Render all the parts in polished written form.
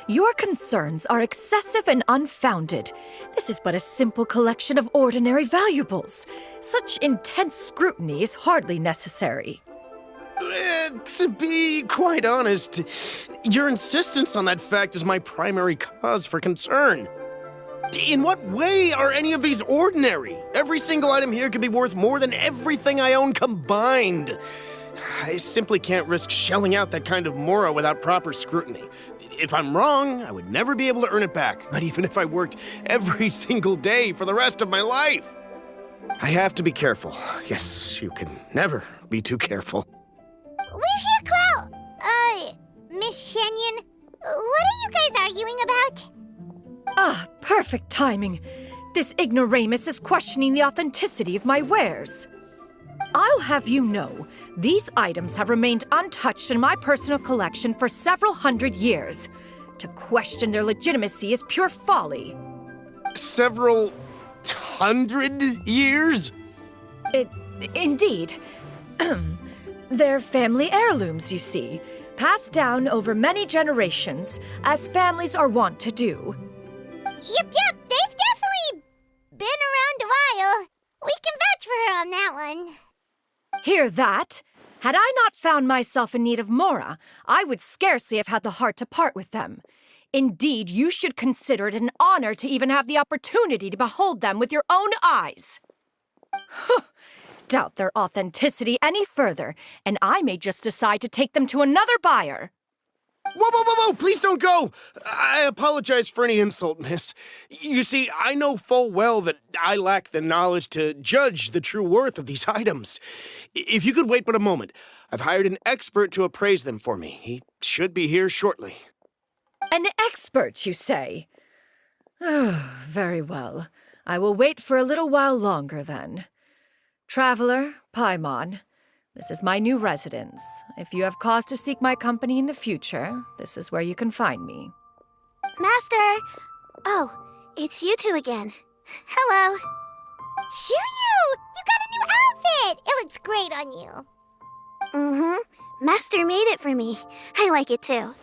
Your concerns are excessive and unfounded. This is but a simple collection of ordinary valuables. Such intense scrutiny is hardly necessary. To be quite honest, your insistence on that fact is my primary cause for concern. In what way are any of these ordinary? Every single item here could be worth more than everything I own combined. I simply can't risk shelling out that kind of mora without proper scrutiny. If I'm wrong, I would never be able to earn it back, not even if I worked every single day for the rest of my life. I have to be careful. Yes, you can never be too careful. We're here, Clow. Miss Xianyun, what are you guys arguing about? Ah, perfect timing. This ignoramus is questioning the authenticity of my wares. I'll have you know, these items have remained untouched in my personal collection for several hundred years. To question their legitimacy is pure folly. Several hundred years? Indeed. They're family heirlooms, you see, passed down over many generations, as families are wont to do. Yep, they've definitely been around a while. We can vouch for her on that one. Hear that? Had I not found myself in need of mora, I would scarcely have had the heart to part with them. Indeed, you should consider it an honor to even have the opportunity to behold them with your own eyes. Doubt their authenticity any further, and I may just decide to take them to another buyer. Whoa, please don't go! I apologize for any insult, miss. You see, I know full well that I lack the knowledge to judge the true worth of these items. If you could wait but a moment, I've hired an expert to appraise them for me. He should be here shortly. An expert, you say? Very well. I will wait for a little while longer, then. Traveler, Paimon, this is my new residence. If you have cause to seek my company in the future, this is where you can find me. Master! Oh, it's you two again. Hello. Xianyun! You got a new outfit! It looks great on you. Mm-hmm. Master made it for me. I like it too.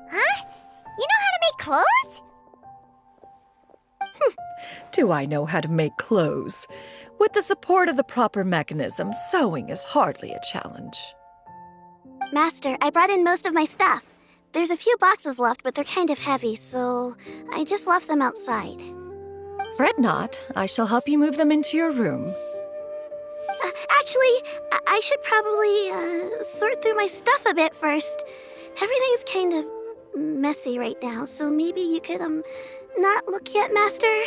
Huh? You know how to make clothes? Do I know how to make clothes? With the support of the proper mechanism, sewing is hardly a challenge. Master, I brought in most of my stuff. There's a few boxes left, but they're kind of heavy, so I just left them outside. Fret not. I shall help you move them into your room. Actually, I should probably sort through my stuff a bit first. Everything's kind of messy right now, so maybe you could, not look yet, Master?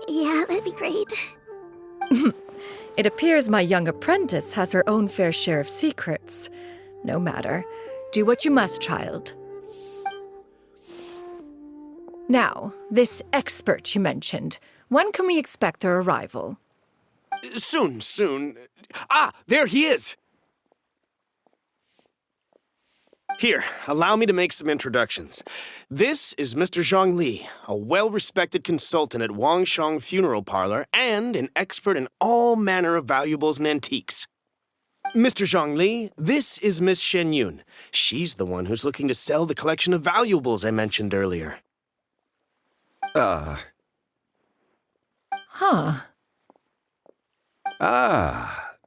Yeah, that'd be great. It appears my young apprentice has her own fair share of secrets. No matter. Do what you must, child. Now, this expert you mentioned, when can we expect their arrival? Soon. Ah, there he is! Here, allow me to make some introductions. This is Mr. Zhongli, a well-respected consultant at Wangshang Funeral Parlor and an expert in all manner of valuables and antiques. Mr. Zhongli, this is Miss Xianyun. She's the one who's looking to sell the collection of valuables I mentioned earlier.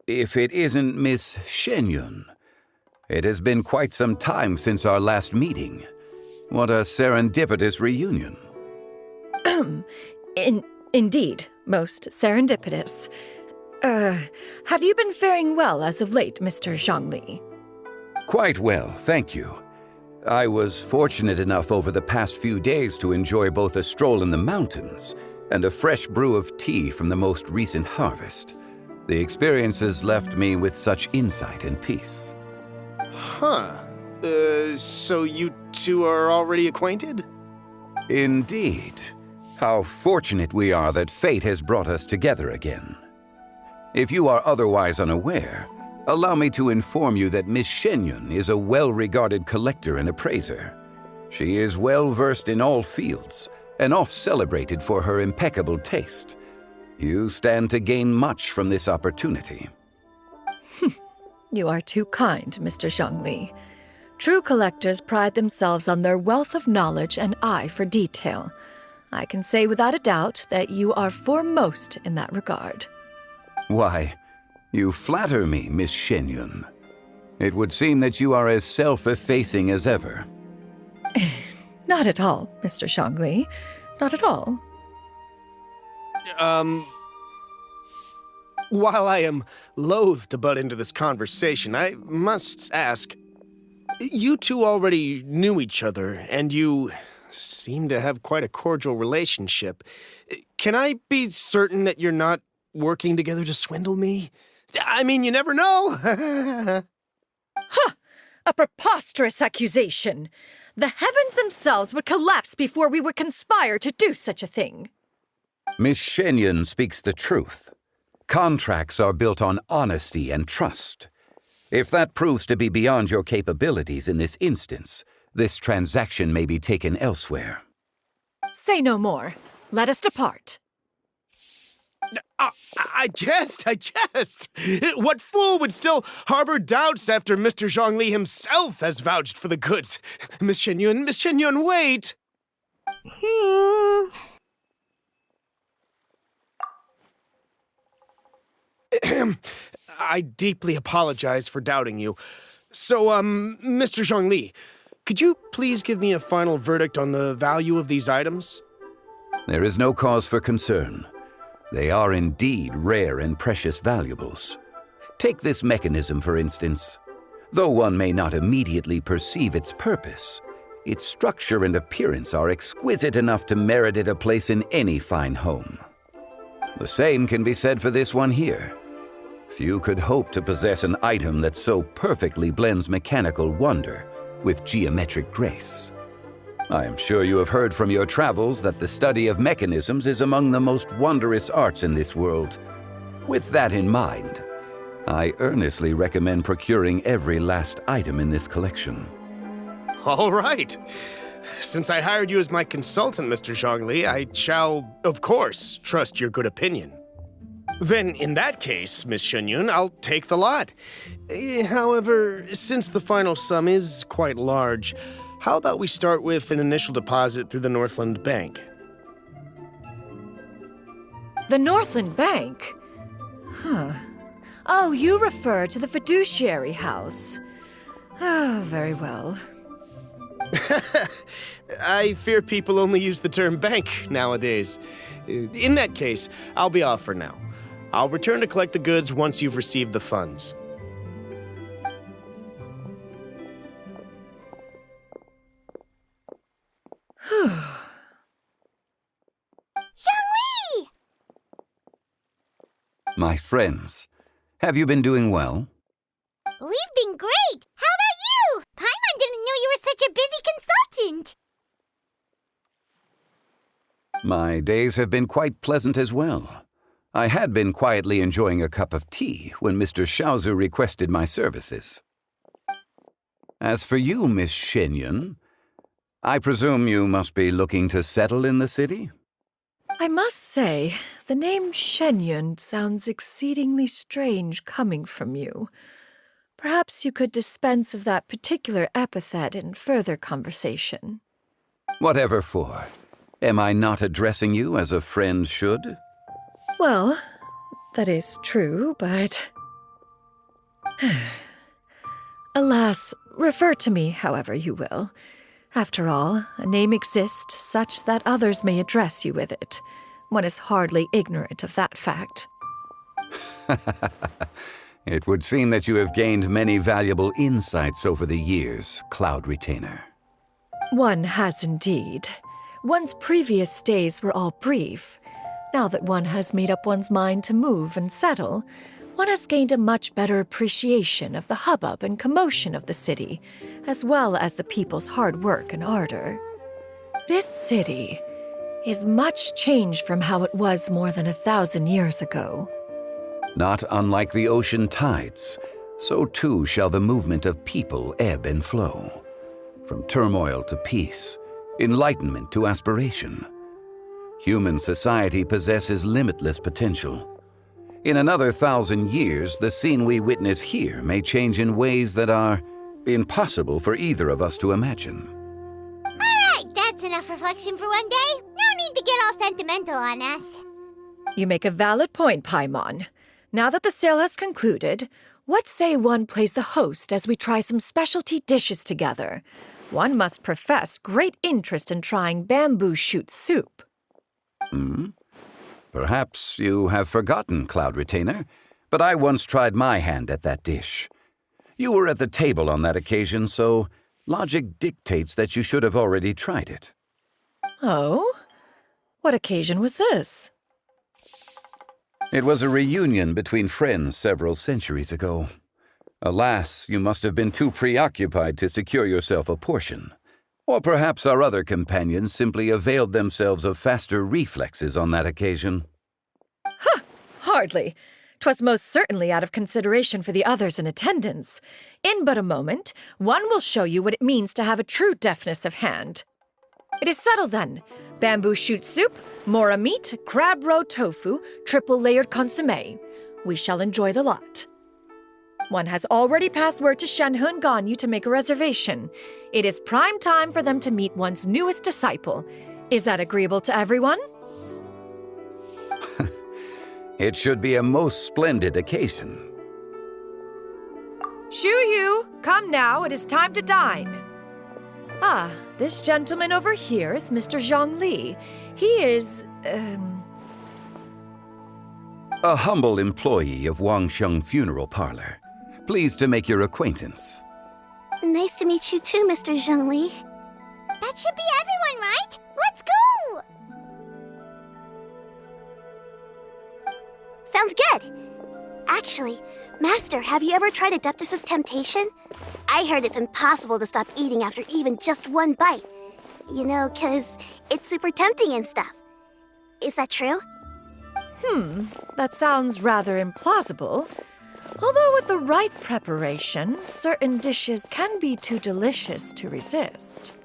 If it isn't Miss Xianyun. It has been quite some time since our last meeting. What a serendipitous reunion. Indeed, most serendipitous. Have you been faring well as of late, Mr. Zhongli? Quite well, thank you. I was fortunate enough over the past few days to enjoy both a stroll in the mountains and a fresh brew of tea from the most recent harvest. The experiences left me with such insight and peace. Huh. So you two are already acquainted? Indeed. How fortunate we are that fate has brought us together again. If you are otherwise unaware, allow me to inform you that Miss Xianyun is a well-regarded collector and appraiser. She is well-versed in all fields and oft-celebrated for her impeccable taste. You stand to gain much from this opportunity. You are too kind, Mr. Zhongli. True collectors pride themselves on their wealth of knowledge and eye for detail. I can say without a doubt that you are foremost in that regard. Why, you flatter me, Miss Xianyun. It would seem that you are as self-effacing as ever. Not at all, Mr. Zhongli. Not at all. While I am loath to butt into this conversation, I must ask, you two already knew each other, and you seem to have quite a cordial relationship. Can I be certain that you're not working together to swindle me? I mean, you never know. Huh! A preposterous accusation! The heavens themselves would collapse before we would conspire to do such a thing. Miss Xianyun speaks the truth. Contracts are built on honesty and trust. If that proves to be beyond your capabilities in this instance, this transaction may be taken elsewhere. Say no more. Let us depart. I jest. What fool would still harbor doubts after Mr. Zhongli himself has vouched for the goods? Miss Xianyun, wait! I deeply apologize for doubting you. So, Mr. Zhongli, could you please give me a final verdict on the value of these items? There is no cause for concern. They are indeed rare and precious valuables. Take this mechanism, for instance. Though one may not immediately perceive its purpose, its structure and appearance are exquisite enough to merit it a place in any fine home. The same can be said for this one here. Few could hope to possess an item that so perfectly blends mechanical wonder with geometric grace. I am sure you have heard from your travels that the study of mechanisms is among the most wondrous arts in this world. With that in mind, I earnestly recommend procuring every last item in this collection. All right. Since I hired you as my consultant, Mr. Zhongli, I shall, of course, trust your good opinion. Then, in that case, Miss Xianyun, I'll take the lot. However, since the final sum is quite large, how about we start with an initial deposit through the Northland Bank? The Northland Bank? Huh. Oh, you refer to the fiduciary house. Oh, very well. I fear people only use the term bank nowadays. In that case, I'll be off for now. I'll return to collect the goods once you've received the funds. Zhongli! My friends, have you been doing well? We've been great! How about you? Paimon didn't know you were such a busy consultant! My days have been quite pleasant as well. I had been quietly enjoying a cup of tea when Mr. Xiaozu requested my services. As for you, Miss Xianyun, I presume you must be looking to settle in the city? I must say, the name Xianyun sounds exceedingly strange coming from you. Perhaps you could dispense of that particular epithet in further conversation. Whatever for. Am I not addressing you as a friend should? Well, that is true, but... Alas, refer to me however you will. After all, a name exists such that others may address you with it. One is hardly ignorant of that fact. It would seem that you have gained many valuable insights over the years, Cloud Retainer. One has indeed. One's previous stays were all brief. Now that one has made up one's mind to move and settle, one has gained a much better appreciation of the hubbub and commotion of the city, as well as the people's hard work and ardor. This city is much changed from how it was more than 1,000 years ago. Not unlike the ocean tides, so too shall the movement of people ebb and flow. From turmoil to peace, enlightenment to aspiration. Human society possesses limitless potential. In another 1,000 years, the scene we witness here may change in ways that are impossible for either of us to imagine. Alright, that's enough reflection for one day. No need to get all sentimental on us. You make a valid point, Paimon. Now that the sale has concluded, what say one plays the host as we try some specialty dishes together? One must profess great interest in trying bamboo shoot soup. Perhaps you have forgotten, Cloud Retainer, but I once tried my hand at that dish. You were at the table on that occasion, so logic dictates that you should have already tried it. Oh? What occasion was this? It was a reunion between friends several centuries ago. Alas, you must have been too preoccupied to secure yourself a portion. Or perhaps our other companions simply availed themselves of faster reflexes on that occasion. Hardly. 'Twas most certainly out of consideration for the others in attendance. In but a moment, one will show you what it means to have a true deftness of hand. It is settled then. Bamboo shoot soup, mora meat, crab roe tofu, triple-layered consommé. We shall enjoy the lot. One has already passed word to Xianyun Ganyu to make a reservation. It is prime time for them to meet one's newest disciple. Is that agreeable to everyone? It should be a most splendid occasion. Xianyun, come now, it is time to dine. Ah, this gentleman over here is Mr. Zhongli. He is, A humble employee of Wangsheng Funeral Parlor. Pleased to make your acquaintance. Nice to meet you too, Mr. Zhongli. That should be everyone, right? Let's go! Sounds good. Actually, Master, have you ever tried Adeptus' temptation? I heard it's impossible to stop eating after even just one bite. You know, 'cause it's super tempting and stuff. Is that true? That sounds rather implausible. Although with the right preparation, certain dishes can be too delicious to resist.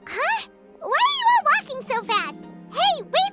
Huh? Why are you all walking so fast? Hey, wait